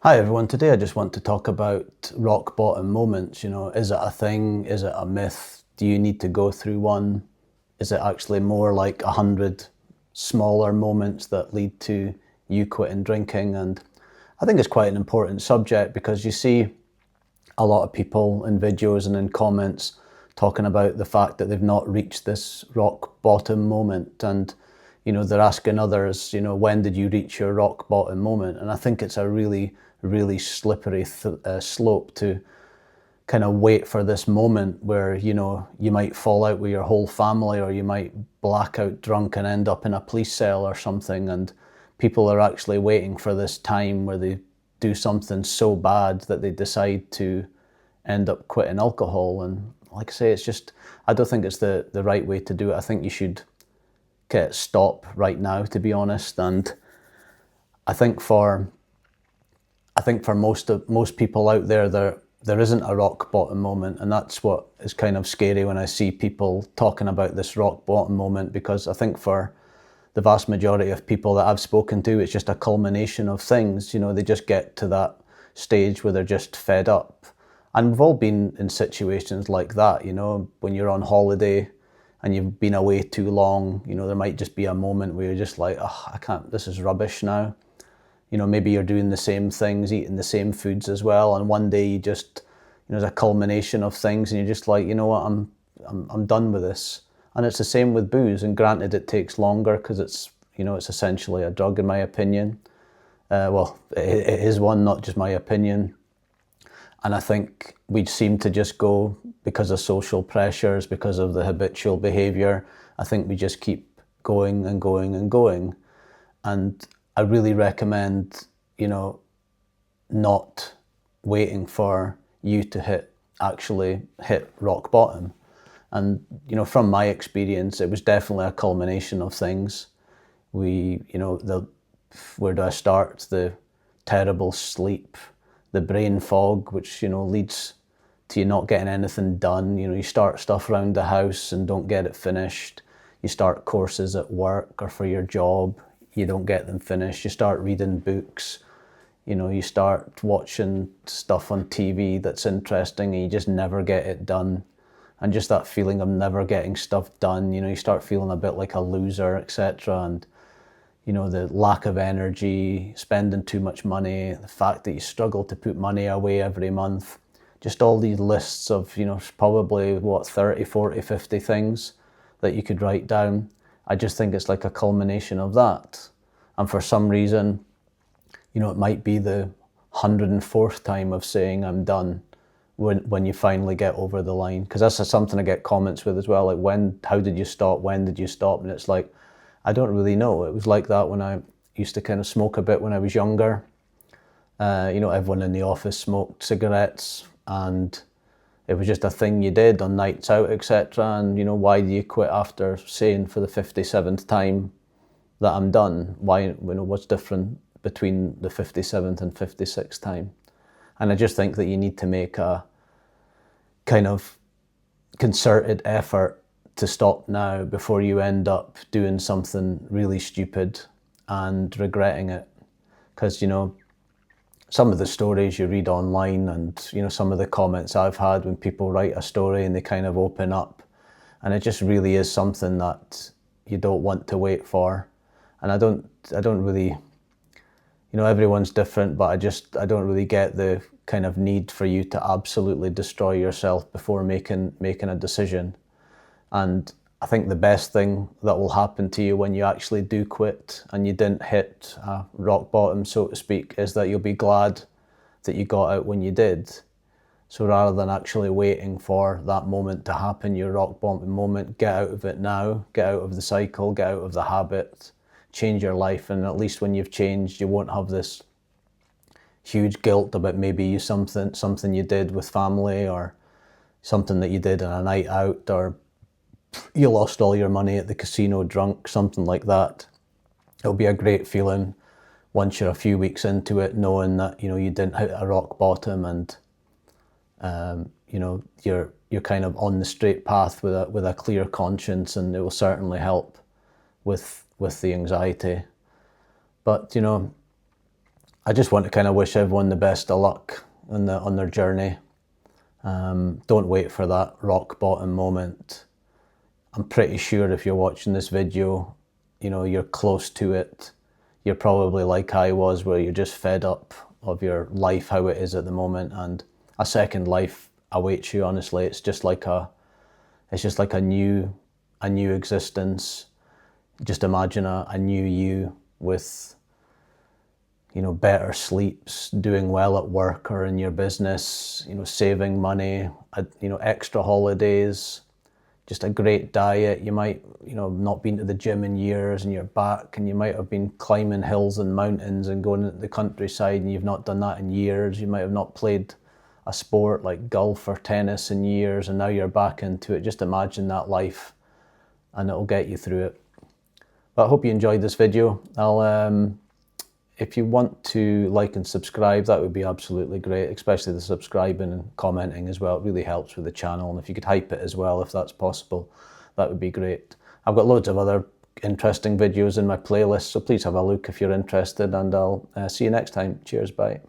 Hi everyone, today I just want to talk about rock bottom moments. Is it a thing? Is it a myth? Do you need to go through one? Is it actually more like 100 smaller moments that lead to you quitting drinking? And I think it's quite an important subject because you see a lot of people in videos and in comments talking about the fact that they've not reached this rock bottom moment. And they're asking others, when did you reach your rock bottom moment? And I think it's a really, really slippery slope to kind of wait for this moment where, you might fall out with your whole family, or you might black out drunk and end up in a police cell or something. And people are actually waiting for this time where they do something so bad that they decide to end up quitting alcohol. And like I say, I don't think it's the right way to do it. I think you should stop right now, to be honest. And I think for most people out there, there isn't a rock bottom moment, and that's what is kind of scary when I see people talking about this rock bottom moment, because I think for the vast majority of people that I've spoken to, it's just a culmination of things. They just get to that stage where they're just fed up. And we've all been in situations like that, when you're on holiday and you've been away too long, there might just be a moment where you're just like, oh, I can't, this is rubbish now. Maybe you're doing the same things, eating the same foods as well, and one day you just, there's a culmination of things and you're just like, you know what, I'm done with this. And it's the same with booze, and granted it takes longer because it's essentially a drug in my opinion. Well, it is one, not just my opinion. And I think we seem to just go, because of social pressures, because of the habitual behaviour, I think we just keep going and going and going. And I really recommend, not waiting for you to actually hit rock bottom. And, from my experience, it was definitely a culmination of things. Where do I start? The terrible sleep, the brain fog, which, leads to you not getting anything done. You start stuff around the house and don't get it finished. You start courses at work or for your job, you don't get them finished. You start reading books, you start watching stuff on TV that's interesting and you just never get it done. And just that feeling of never getting stuff done, you start feeling a bit like a loser, etc. And the lack of energy, spending too much money, the fact that you struggle to put money away every month, just all these lists of, probably 30, 40, 50 things that you could write down. I just think it's like a culmination of that. And for some reason, it might be the 104th time of saying I'm done when you finally get over the line. Because that's something I get comments with as well, like how did you stop? When did you stop? And it's like, I don't really know. It was like that when I used to kind of smoke a bit when I was younger. Everyone in the office smoked cigarettes, and it was just a thing you did on nights out, etc. And, why do you quit after saying for the 57th time that I'm done? Why, what's different between the 57th and 56th time? And I just think that you need to make a kind of concerted effort to stop now before you end up doing something really stupid and regretting it. Because, some of the stories you read online and, some of the comments I've had when people write a story and they kind of open up, and it just really is something that you don't want to wait for. And I don't really, everyone's different, but I don't really get the kind of need for you to absolutely destroy yourself before making a decision. And I think the best thing that will happen to you when you actually do quit and you didn't hit rock bottom, so to speak, is that you'll be glad that you got out when you did. So rather than actually waiting for that moment to happen, your rock bottom moment, get out of it now, get out of the cycle, get out of the habit, change your life. And at least when you've changed, you won't have this huge guilt about maybe something you did with family, or something that you did on a night out, or you lost all your money at the casino drunk, something like that. It'll be a great feeling once you're a few weeks into it, knowing that, you didn't hit a rock bottom, and, you're kind of on the straight path with a clear conscience, and it will certainly help with the anxiety. But, I just want to kind of wish everyone the best of luck on their journey. Don't wait for that rock bottom moment. I'm pretty sure if you're watching this video, you know, you're close to it. You're probably like I was, where you're just fed up of your life, how it is at the moment, and a second life awaits you. Honestly, it's just like a new existence. Just imagine a new you with, you know, better sleeps, doing well at work or in your business, you know, saving money, you know, extra holidays, just a great diet. You might, you know, not been to the gym in years and you're back, and you might have been climbing hills and mountains and going into the countryside and you've not done that in years. You might have not played a sport like golf or tennis in years, and now you're back into it. Just imagine that life and it'll get you through it. But I hope you enjoyed this video. If you want to like and subscribe, that would be absolutely great, especially the subscribing and commenting as well. It really helps with the channel. And if you could hype it as well, if that's possible, that would be great. I've got loads of other interesting videos in my playlist, so please have a look if you're interested, and I'll see you next time. Cheers, bye.